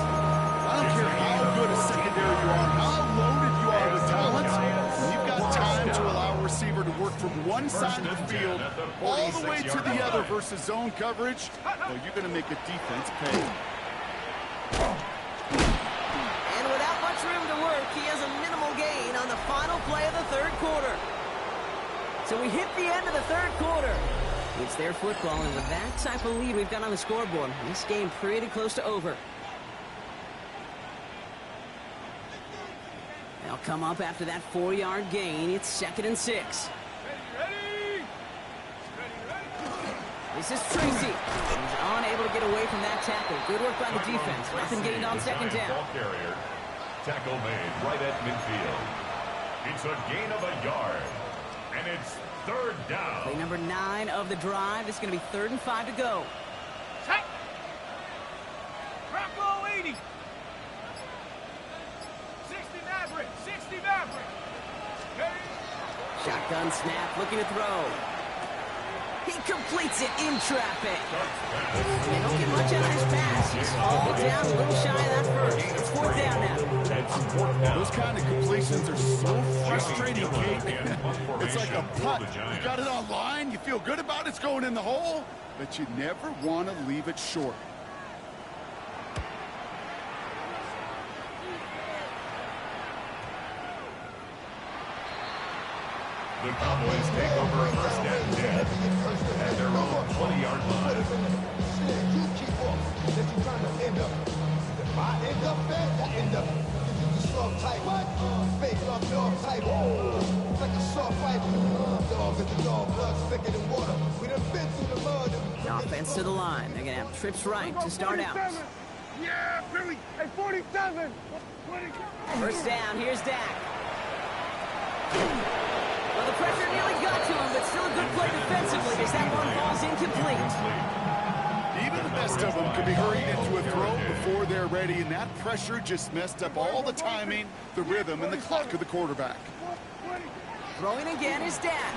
I don't care how good a secondary you are, how loaded you are with talent. When you've got time to allow a receiver to work from one side of the field all the way to the other versus zone coverage, well, you're going to make a defense pay.
And without much room to work, he has a minimal gain on the final play of the 3rd quarter. So we hit the end of the 3rd quarter. It's their football, and with that type of lead we've got on the scoreboard, this game pretty close to over. They'll come up after that 4-yard gain. It's 2nd and 6.
Ready!
This is Tracy. He's unable to get away from that tackle. Good work by the defense. Nothing gained on 2nd down.
Ball carrier. Tackle made right at midfield. It's a gain of a yard. And it's 3rd down.
Play number 9 of the drive. It's going to be 3rd and 5 to go.
Set! Bronco 80! 60 Maverick! 60 Maverick! Ready?
Shotgun snap, looking to throw. He completes it in traffic. They don't get much out of this pass. He's all down, a little shy of that first. It's 4th down now.
Those kind of completions are so frustrating, Kate. It's like a putt. You got it on line, you feel good about it's going in the hole, but you never want to leave it short.
The Cowboys take over 1st and 10 at their own 20-yard line.
You keep up, that you trying to end up. If I end up bad, I end up. You soft type. What? Fake love dog type. It's like a soft fight. Dog is the dog, blood thicker than water. We done been through the mud.
Offense to the line. They're going to have trips right to start out.
Yeah, Billy! Hey, 47!
1st down, here's Dak. Well, the pressure nearly got to him, but still a good play defensively as that one falls incomplete.
Even the best of them could be hurried into a throw before they're ready, and that pressure just messed up all the timing, the rhythm, and the clock of the quarterback.
Throwing again is Dak.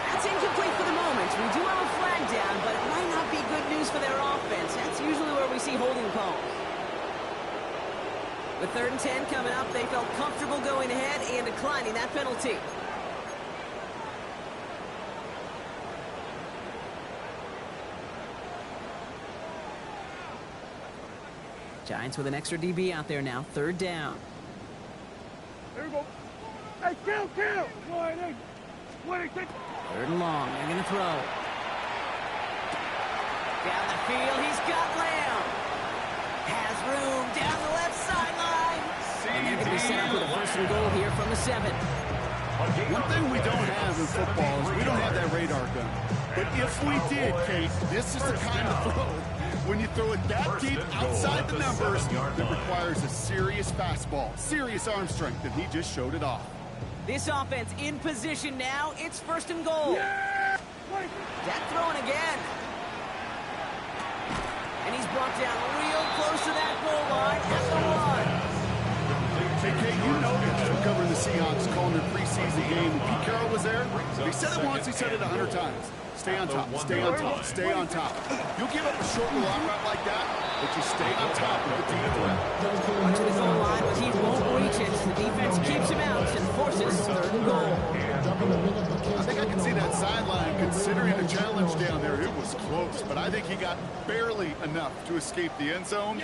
That's incomplete for the moment. We do have a flag down, but it might not be good news for their offense. That's usually where we see holding calls. With 3rd and 10 coming up, they felt comfortable going ahead and declining that penalty. Giants with an extra DB out there now. 3rd down.
There we go. Hey, kill! 20, 26.
3rd and long. They're going to throw. Down the field, he's got Lamb. Has room down the left sideline. And they're going to be set up with a 1st and goal here from the 7.
One thing we don't have in football is we don't have that radar gun. But if we did, Kate, this is the kind of throw. When you throw it that deep outside the numbers, it requires a serious fastball, serious arm strength, and he just showed it off.
This offense in position now. It's 1st and goal.
Yeah!
Dak throwing again. And he's brought down real close to that goal line at the 1.
Kate, you know that we're covering the Seahawks, calling their preseason game. When Pete Carroll was there, he said it once, he said it 100 times. Stay on top, stay on top, stay on top. You'll give up a short little out route like that, but you stay on top of the deep threat.
To the goal line, but he won't reach it. The defense keeps him out and forces 3rd and goal.
I think I can see that sideline considering a challenge down there. It was close, but I think he got barely enough to escape the end zone.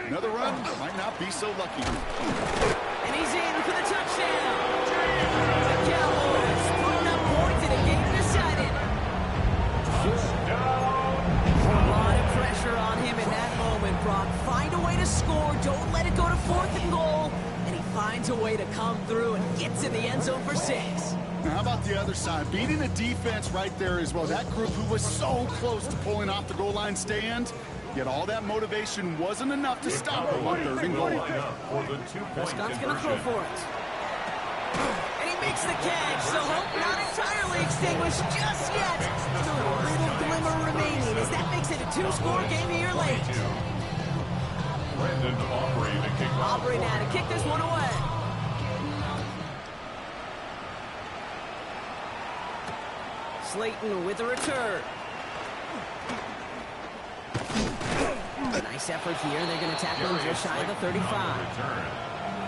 Another run might not be so lucky.
And he's in for the touchdown. The Cowboys putting up points in a game decided. A lot of pressure on him in that moment, Brock. Find a way to score. Don't let it go to 4th and goal. And he finds a way to come through and gets in the end zone for 6.
Now, how about the other side? Beating the defense right there as well. That group who was so close to pulling off the goal line stand, yet all that motivation wasn't enough to stop him on 3rd and goal.
Scott's going to throw for it. And he makes the catch, so hope not entirely extinguished just yet. Still a little glimmer remaining as that makes it a 2-score game here late. Aubrey now to kick this one away. Slayton with a return. Nice effort here. They're going to tackle him just shy of the 35.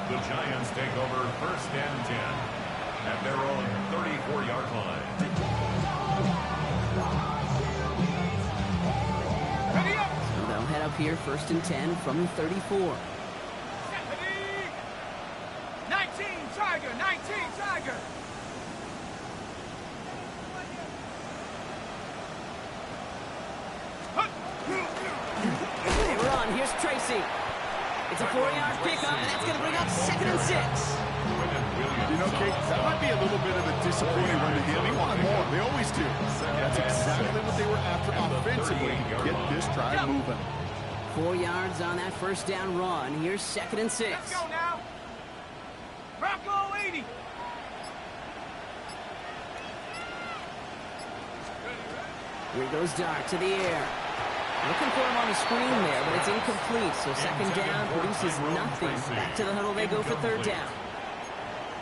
The Giants take over 1st and 10 at their own 34-yard line.
Ready up!
So they'll head up here 1st and 10 from the 34.
19 Tiger! 19 Tiger!
Tracy. It's a 4-yard pickup, and that's going to bring up 2nd and 6.
You know, Kate, that might be a little bit of a disappointing run to him. He wanted more. They always do. That's exactly what they were after offensively to get this drive moving.
4 yards on that first down run. Here's 2nd and 6.
Let's go now. Bronco 80.
Here goes Dart to the air. Looking for him on the screen there, but it's incomplete. So 2nd down produces nothing. Back to the huddle they go for 3rd down.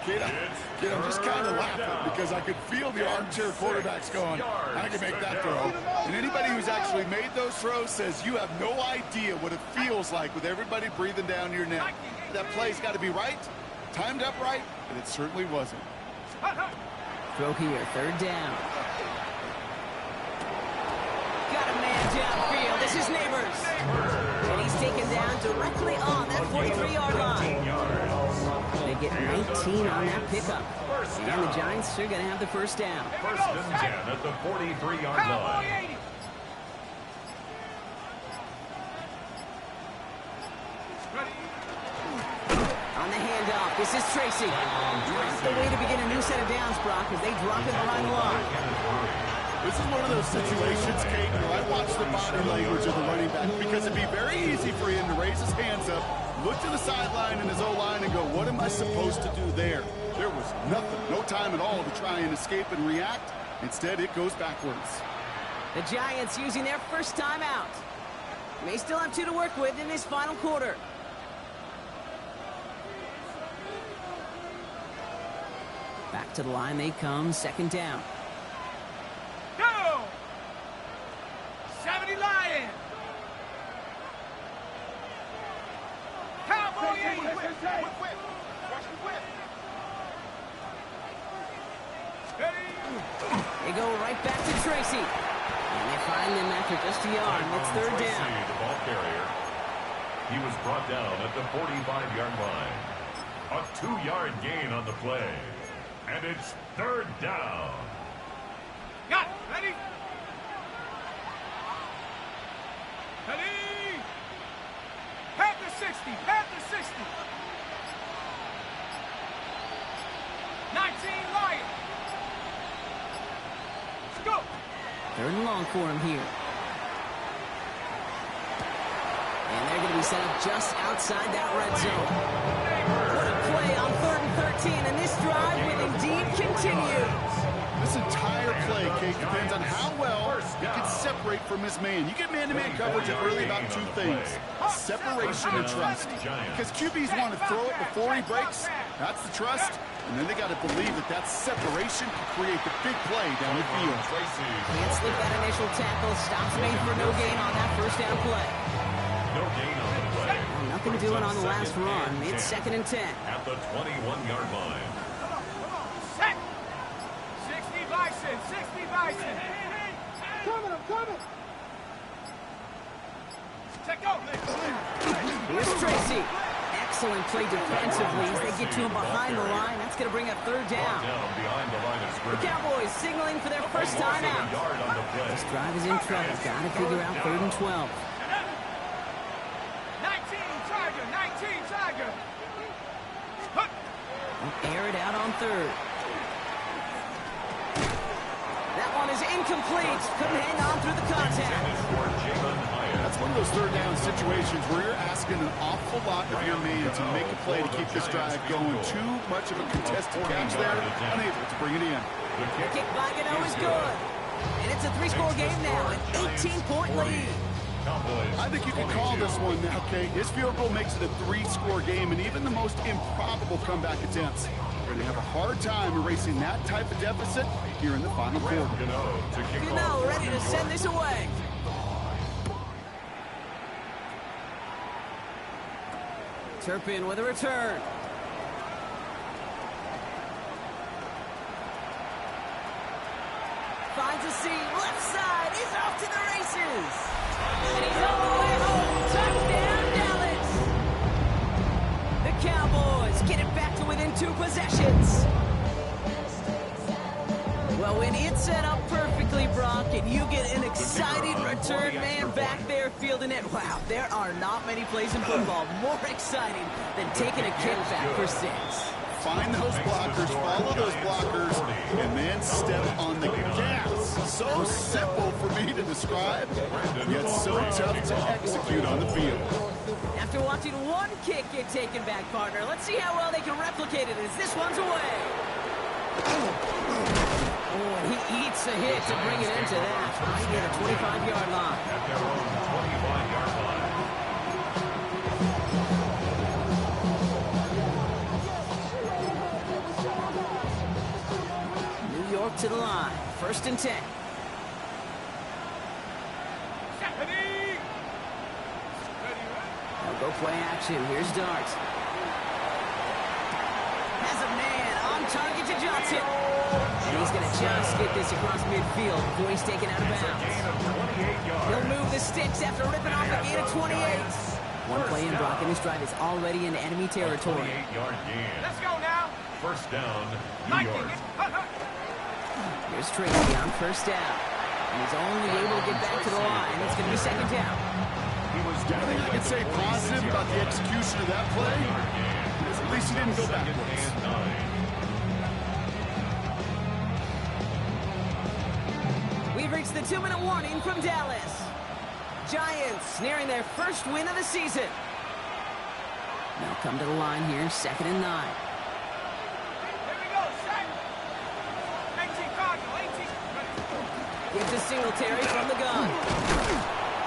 Kid, I'm just kind of laughing because I could feel the armchair quarterbacks going, I can make that throw. And anybody who's actually made those throws says you have no idea what it feels like with everybody breathing down your neck. That play's got to be right, timed up right, and it certainly wasn't.
Throw here, 3rd down. Got a man downfield. This is Neighbors. And he's taken down directly on that 43-yard line. They get 19 on that pickup. And the Giants are going to have the 1st down.
1st and 10 at the 43-yard line.
On the handoff, this is Tracy. Not the way to begin a new set of downs, Brock, as they drop it behind the line.
This is one of those situations, Kate, where I watch the body language of the running back because it'd be very easy for him to raise his hands up, look to the sideline in his O-line and go, what am I supposed to do there? There was nothing, no time at all to try and escape and react. Instead, it goes backwards.
The Giants using their first timeout. May still have 2 to work with in this final quarter. Back to the line they come, 2nd down.
Go! 70 Lion! Cowboy 80!
Watch the whip.
They go right back to Tracy. And they find him after just a yard. It's 3rd down.
The ball carrier. He was brought down at the 45-yard line. A 2-yard gain on the play. And it's 3rd down.
Got it. Ready? Ready? Panther 60. Panther 60. 19 Lion. Let's go.
3rd and long for him here. And they're going to be set up just outside that red zone. What a play on 3rd and 13, and this drive will indeed continue.
This entire play, Kate, depends on how well he can separate from his man. You get man-to-man coverage at really about 2 things, separation and trust. Because QBs want to throw it before he breaks. That's the trust. And then they got to believe that that separation can create the big play down the field.
Can't slip that initial tackle. Stops made for no gain on that 1st down play.
No gain on the play.
Nothing doing on the last run. It's 2nd and 10.
At the 21-yard line.
Set. 60 Bison. 60 Bison.
I'm coming.
Check out.
Here's Tracy. Excellent play defensively as they get to him behind the line. That's going to bring up 3rd down.
Behind the line of
The
scrimmage.
Cowboys signaling for their first time out.
Yard on the play.
This drive is in trouble. Got to figure out 3rd and 12.
19 Tiger. 19 Tiger.
Air it out on 3rd. That one is incomplete. Couldn't hang on through the contact.
That's one of those 3rd down situations where you're asking an awful lot of your man to make a play to keep this drive going. Too much of a contested catch there, unable to bring it in.
The kick by Gano is good. And it's a 3-score game now, an 18-point lead.
I think you can call this one now, Kate. His field goal makes it a 3-score game, and even the most improbable comeback attempts are going to have a hard time erasing that type of deficit here in the final quarter.
Gano ready to send this away. Turpin with a return. Finds a seam, left side, he's off to the races. And he's all the way home, touchdown Dallas. The Cowboys get it back to within 2 possessions. Well, when it's set up perfectly, Brock, and you get an exciting return man back there fielding it, wow, there are not many plays in football more exciting than taking a kickback for 6.
Find those blockers, follow those blockers, and then step on the gas. So simple for me to describe, yet so tough to execute on the field.
After watching one kick get taken back, partner, let's see how well they can replicate it as this one's away. Oh, and he eats a hit to bring it into that. Right near the 25-yard line.
At their own 25-yard line.
New York to the line. 1st and 10. They'll go play action. Here's Dart. Has a man on target to Johnson. And he's going to just get this across midfield before he's taken out of bounds. He'll move the sticks after ripping off a gain of 28. One play in, Brock, and this drive is already in enemy territory.
28-yard gain.
Let's go now.
1st down, New York.
Here's Tracy on 1st down. And he's only able to get back to the line. It's going to be 2nd down.
Anything I can say positive about the execution of that play is at least he didn't go backwards.
We've reached the 2-minute warning from Dallas. Giants nearing their 1st win of the season. They'll come to the line here, 2nd and 9.
Here we go, set. 18 Cardinal, 18.
Gives to Singletary from the gun.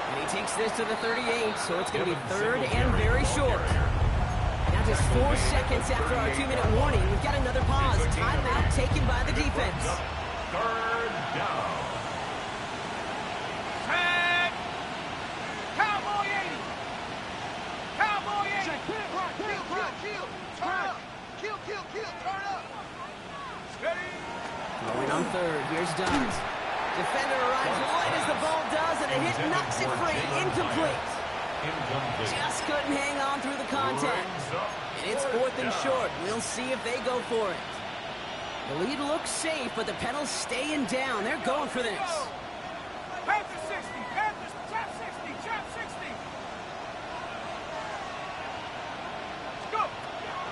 And he takes this to the 38, so it's going to be 3rd and very short. Now just 4 seconds after our 2-minute warning, we've got another pause. Timeout taken by the defense.
3rd down.
Head. Cowboy 80. Cowboy 80. Kill. Turn up. Kill. Turn up. Steady.
Going on 3rd, here's Dart. Defender arrives right as the ball does, and a hit knocks it free. Incomplete. Just couldn't hang on through the contact. And it's 4th and short. We'll see if they go for it. The lead looks safe, but the Penals staying down. They're going for this.
Panthers 60. Panthers trap 60. Trap 60. Let's go.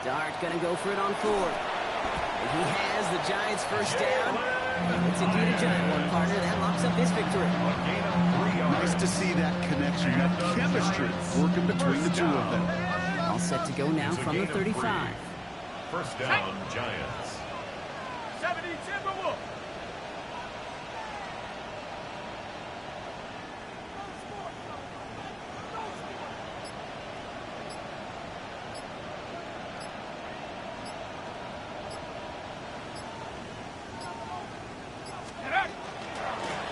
Dart gonna go for it on 4th. And he has the Giants' 1st down. It's indeed a giant one, partner. That locks up this victory.
Nice to see that connection, that chemistry working between the two of them.
All set to go now from the 35.
1st down, Giants.
70 Timberwolves.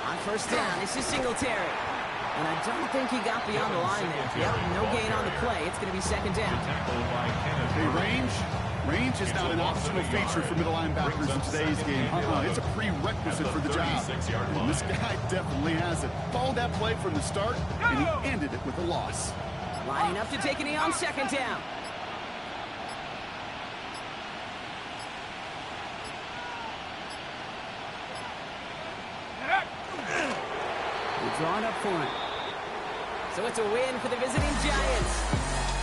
On 1st down, this is Singletary. And I don't think he got beyond the line there. Yep, no gain on the play. It's going to be 2nd down.
Hey, range is not an optional feature for middle linebackers in today's game. It's a prerequisite for the job. And this guy definitely has it. Followed that play from the start, and he ended it with a loss.
Lining up to take a knee on 2nd down. We're drawing up for it. So it's a win for the visiting Giants.